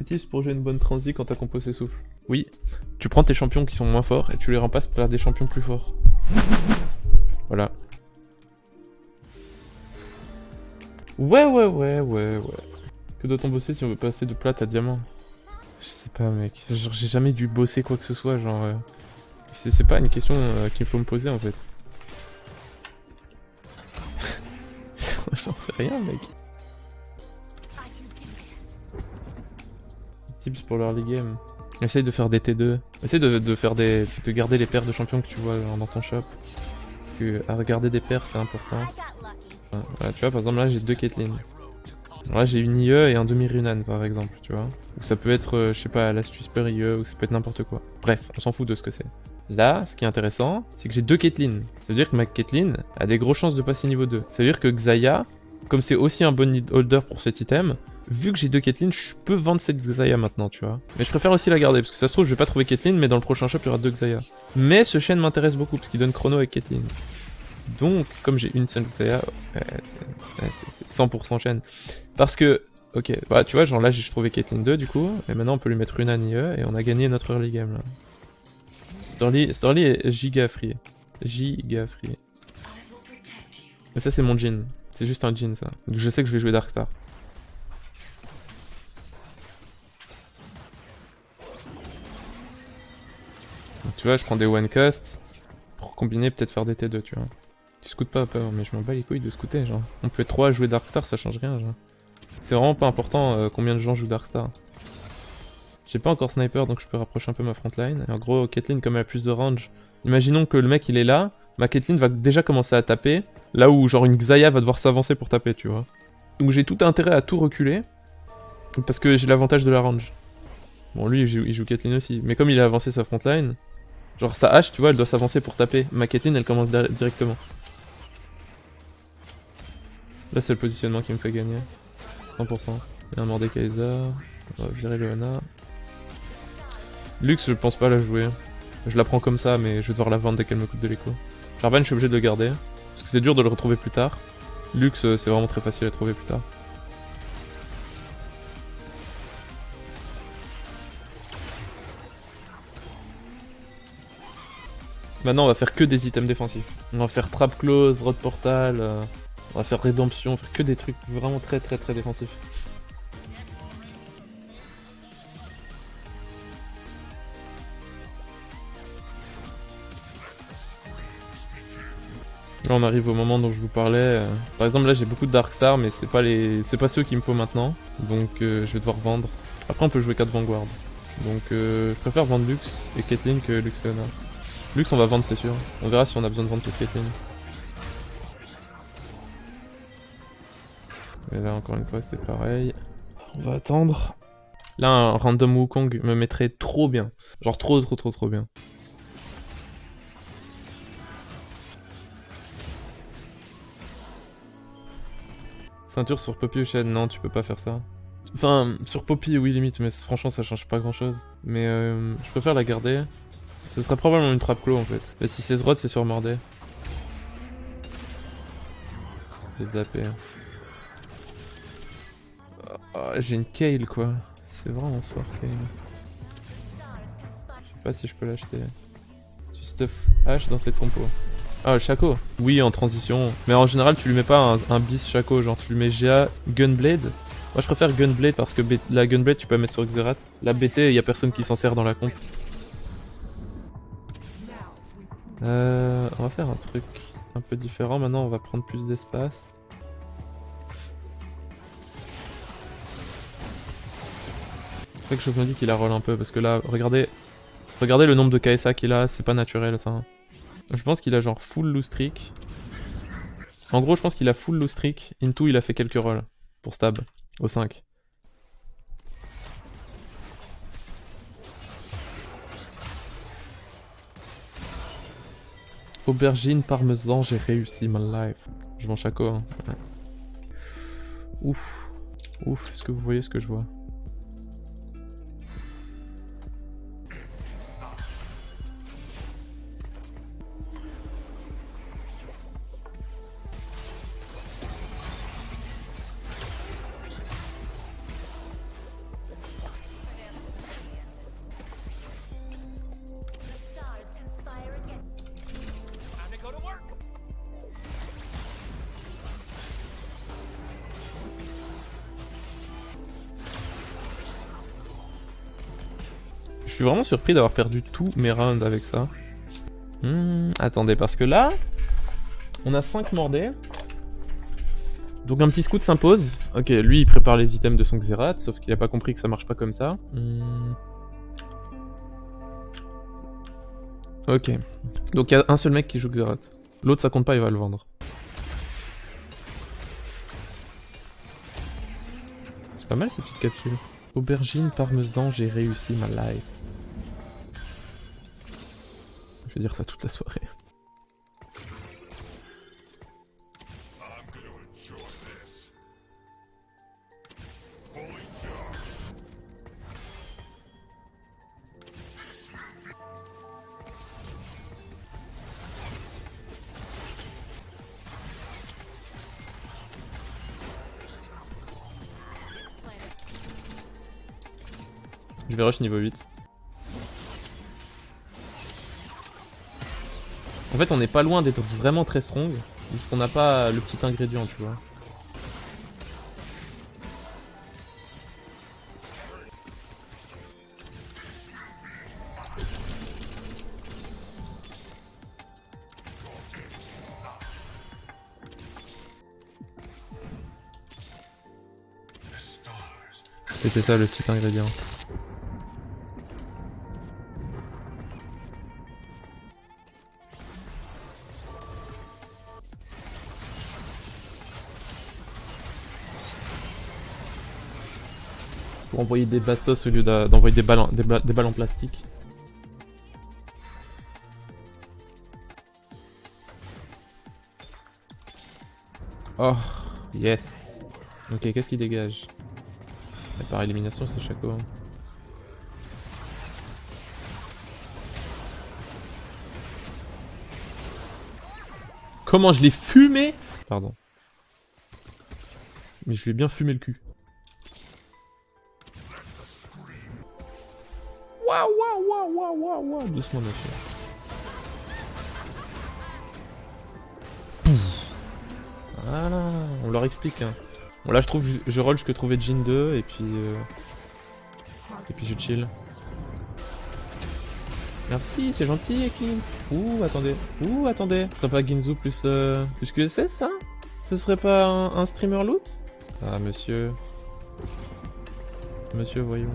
tips pour jouer une bonne transi quand ta compo s'essouffle. Oui, tu prends tes champions qui sont moins forts et tu les remplaces par des champions plus forts. Voilà. Ouais. Que doit-on bosser si on veut passer de plate à diamant? Je sais pas, mec. Genre, j'ai jamais dû bosser quoi que ce soit, genre... C'est pas une question qu'il faut me poser, en fait. J'en sais rien, mec. Tips pour l'early game. Essaye de faire des T2. Essaye de faire de garder les paires de champions que tu vois dans ton shop. Parce que à regarder des paires, c'est important. Enfin, voilà, tu vois, par exemple, là, j'ai 2 Caitlyn. Alors là, j'ai une IE et un demi-Runan, par exemple, tu vois. Ou ça peut être, je sais pas, l'astuce per IE, ou ça peut être n'importe quoi. Bref, on s'en fout de ce que c'est. Là, ce qui est intéressant, c'est que j'ai 2 Caitlyn. Ça veut dire que ma Caitlyn a des grosses chances de passer niveau 2. Ça veut dire que Xayah, comme c'est aussi un bon need holder pour cet item, vu que j'ai 2 Caitlyn, je peux vendre cette Xayah maintenant, tu vois. Mais je préfère aussi la garder, parce que ça se trouve, je vais pas trouver Caitlyn, mais dans le prochain shop, il y aura 2 Xayah. Mais ce chaîne m'intéresse beaucoup, parce qu'il donne chrono avec Caitlyn. Donc, comme j'ai une seule Xayah, c'est 100% chaîne. Parce que, ok, bah tu vois, genre là j'ai trouvé Caitlyn 2 du coup, et maintenant on peut lui mettre une IE, et on a gagné notre early game là. Storly est giga free. Giga free. Mais ça c'est mon Jhin. C'est juste un Jhin ça. Donc je sais que je vais jouer Darkstar. Donc, tu vois, je prends des one cost pour combiner, peut-être faire des T2, tu vois. Tu scoutes pas, mais je m'en bats les couilles de scouter, genre. On peut être 3 à jouer Darkstar, ça change rien, genre. C'est vraiment pas important combien de gens jouent Darkstar. J'ai pas encore sniper donc je peux rapprocher un peu ma frontline. Et en gros, Caitlyn, comme elle a plus de range, imaginons que le mec il est là, ma Caitlyn va déjà commencer à taper, là où genre une Xayah va devoir s'avancer pour taper, tu vois. Donc j'ai tout intérêt à tout reculer, parce que j'ai l'avantage de la range. Bon, lui il joue Caitlyn aussi, mais comme il a avancé sa frontline, genre sa hache, tu vois, elle doit s'avancer pour taper. Ma Caitlyn elle commence directement. Là c'est le positionnement qui me fait gagner. 100%. Il y a un Mordekaiser, on va virer Leona. Lux, je pense pas la jouer. Je la prends comme ça, mais je vais devoir la vendre dès qu'elle me coûte de l'écho. Jarvan, je suis obligé de le garder, parce que c'est dur de le retrouver plus tard. Lux, c'est vraiment très facile à trouver plus tard. Maintenant, on va faire que des items défensifs. On va faire Trap Close, Rod Portal, on va faire Rédemption, on va faire que des trucs vraiment très défensifs. Là on arrive au moment dont je vous parlais. Par exemple là j'ai beaucoup de Darkstar mais c'est pas ceux qu'il me faut maintenant. Donc je vais devoir vendre. Après on peut jouer 4 Vanguard. Donc je préfère vendre Lux et Caitlyn que Lux Leona. Lux on va vendre c'est sûr. On verra si on a besoin de vendre cette Caitlyn. Mais là encore une fois c'est pareil. On va attendre. Là un random Wukong me mettrait trop bien. Genre trop bien. Ceinture sur Poppy ou Shen, non tu peux pas faire ça. Enfin, sur Poppy oui limite, mais franchement ça change pas grand chose. Mais je préfère la garder. Ce serait probablement une trap clos en fait. Mais si c'est Zrod c'est sur Mordé. Je vais zapper. Oh, j'ai une Kayle quoi. C'est vraiment fort Kayle. Je sais pas si je peux l'acheter. Tu stuff H dans cette compo. Ah, le Shaco. Oui, en transition. Mais en général, tu lui mets pas un bis Shaco. Genre, tu lui mets GA Gunblade. Moi, je préfère Gunblade parce que la Gunblade, tu peux la mettre sur Xerath. La BT, y a personne qui s'en sert dans la comp. On va faire un truc un peu différent. Maintenant, on va prendre plus d'espace. Quelque chose me dit qu'il la roll un peu parce que là, regardez le nombre de KSA qu'il a, c'est pas naturel ça. Je pense qu'il a genre full loose streak. En gros, je pense qu'il a full loose streak. Into, il a fait quelques rolls pour stab au 5. Aubergine parmesan, j'ai réussi my life. Je vends Shaco. Hein. Ouais. Ouf. Ouf, est-ce que vous voyez ce que je vois? suis vraiment surpris d'avoir perdu tous mes rounds avec ça. Attendez, parce que là, on a 5 mordés. Donc un petit scout s'impose. Ok, lui il prépare les items de son Xerath, sauf qu'il a pas compris que ça marche pas comme ça. Ok. Donc il y a un seul mec qui joue Xerath. L'autre ça compte pas, il va le vendre. C'est pas mal ces petites capsules. Aubergine, parmesan, j'ai réussi ma life. Je vais dire ça toute la soirée. Je vais rush niveau 8. En fait on n'est pas loin d'être vraiment très strong, juste qu'on n'a pas le petit ingrédient, tu vois. C'était ça le petit ingrédient. Pour envoyer des bastos au lieu d'envoyer des balles en plastique. Oh, yes. Ok, qu'est-ce qu'il dégage? Par élimination, c'est Shaco. Hein. Comment je l'ai fumé? Pardon. Mais je lui ai bien fumé le cul. Waouh, waouh, waouh, waouh, waouh, waouh. Doucement, monsieur. Voilà, on leur explique. Hein. Bon, là, je roll jusque trouver Jhin 2 et puis je chill. Merci, c'est gentil, Ekin. Ouh, attendez. Ouh, attendez. Ce serait pas Ginzu plus QSS, ça? Ce serait pas un streamer loot? Ah, monsieur. Monsieur, voyons.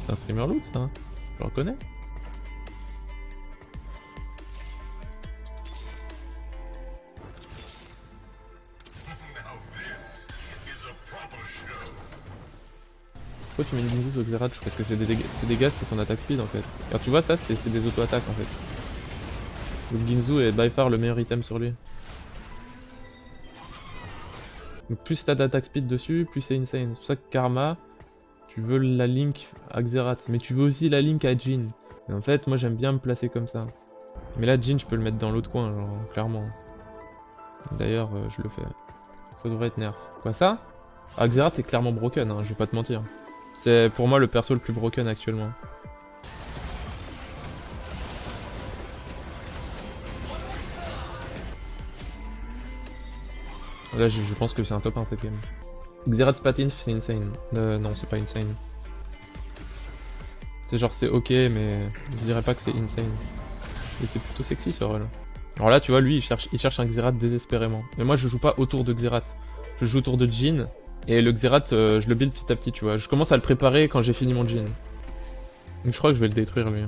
C'est un streamer loot, ça. Je le reconnais. Pourquoi tu mets une Ginzu sur Xerath? Parce que c'est des dégâts, c'est son attaque speed en fait. Alors tu vois, ça c'est des auto-attaques en fait. Donc Ginzu est by far le meilleur item sur lui. Donc plus t'as d'attaque speed dessus, plus c'est insane. C'est pour ça que Karma, tu veux la link à Xerath, mais tu veux aussi la link à Jhin. Et en fait, moi j'aime bien me placer comme ça. Mais là, Jhin, je peux le mettre dans l'autre coin, genre, clairement. D'ailleurs, je le fais. Ça devrait être nerf. Quoi ça? Ah, Xerath est clairement broken, hein, je vais pas te mentir. C'est pour moi le perso le plus broken actuellement. Là je pense que c'est un top 1 cette game. Xerath Spatin c'est insane. Non c'est pas insane. C'est genre c'est ok mais je dirais pas que c'est insane. Et c'est plutôt sexy ce rôle. Alors là tu vois lui il cherche un Xerath désespérément. Mais moi je joue pas autour de Xerath. Je joue autour de Jhin. Et le Xerath, je le build petit à petit, tu vois. Je commence à le préparer quand j'ai fini mon Jhin. Donc je crois que je vais le détruire, lui.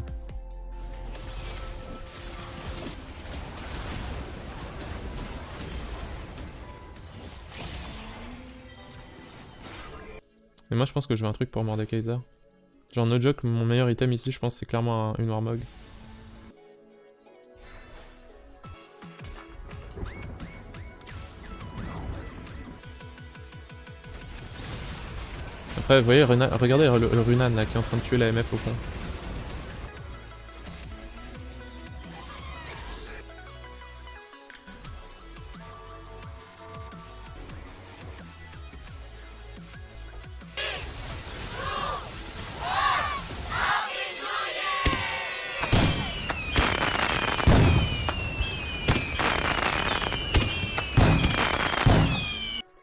Mais moi, je pense que je veux un truc pour Mordekaiser. Genre, no joke, mon meilleur item ici, je pense, c'est clairement une Warmog. Après, vous voyez, regardez le Runan là qui est en train de tuer la MF au fond.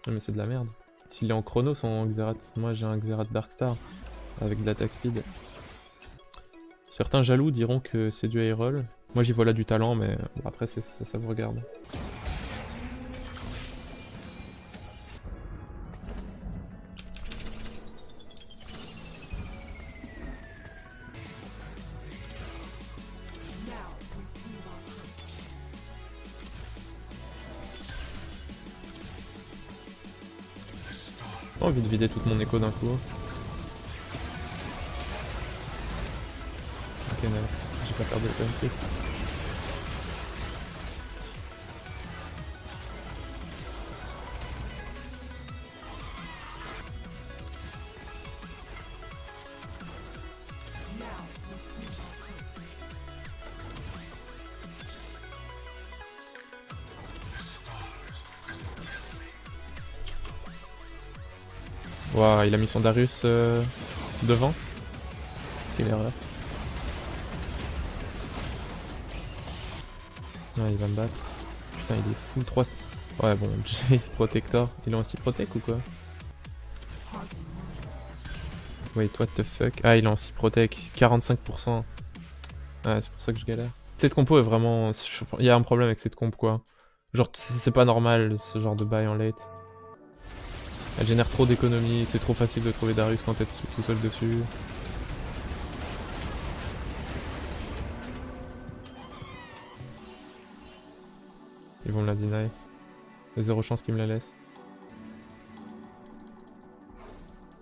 Mais c'est de la merde. S'il est en chrono son Xerath, moi j'ai un Xerath Darkstar avec de l'attaque speed. Certains jaloux diront que c'est du high roll. Moi j'y vois là du talent, mais bon, après ça vous regarde. J'ai pas envie de vider toute mon écho d'un coup. Ok, nice. J'ai pas perdu le time click. Waouh, il a mis son Darius devant. Quelle erreur. Ouais, il va me battre. Putain, il est full 3. Ouais, bon, Jace Protector. Il a aussi Protect ou quoi? Wait, what the fuck? Ah, il a aussi Protect. 45%. Ouais, c'est pour ça que je galère. Cette compo est vraiment... Il y a un problème avec cette compo, quoi. Genre, c'est pas normal, ce genre de buy en late. Elle génère trop d'économies, c'est trop facile de trouver Darius quand t'es tout seul dessus. Ils vont me la deny. Il y a zéro chance qu'ils me la laissent.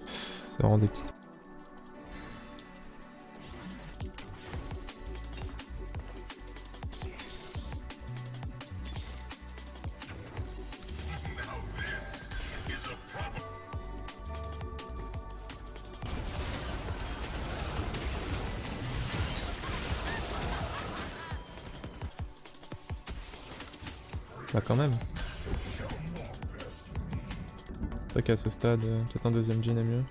C'est vraiment des petits. Bah quand même. C'est vrai qu'à ce stade, peut-être un deuxième Jhin est mieux.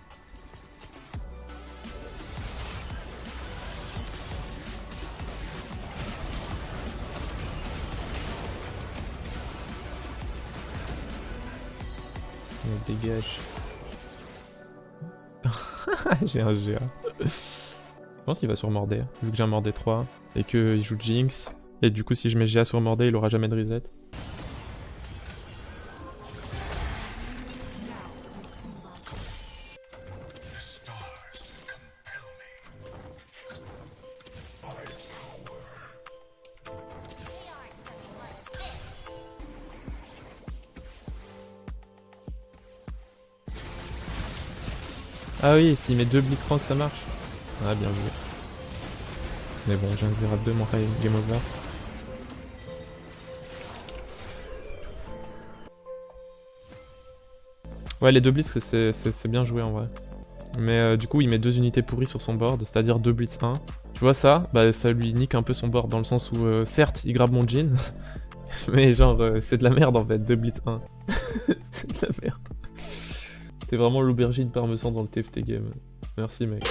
Mais dégage. J'ai un GA. Je pense qu'il va sur Mordé, vu que j'ai un Mordé 3 et qu'il joue Jinx. Et du coup, si je mets GA sur Mordé, il aura jamais de reset. Ah oui, s'il met 2 Blitzcrank, ça marche. Ah, bien joué. Mais bon, j'ai un grade 2, mon game over. Ouais, les 2 blitz, c'est bien joué en vrai. Mais du coup, il met 2 unités pourries sur son board, c'est-à-dire 2 blitz 1. Tu vois ça? Bah ça lui nique un peu son board dans le sens où, certes, il grabe mon Jhin, mais genre, c'est de la merde en fait, 2 blitz 1. C'est de la merde. T'es vraiment l'aubergine parmesan dans le TFT game. Merci mec.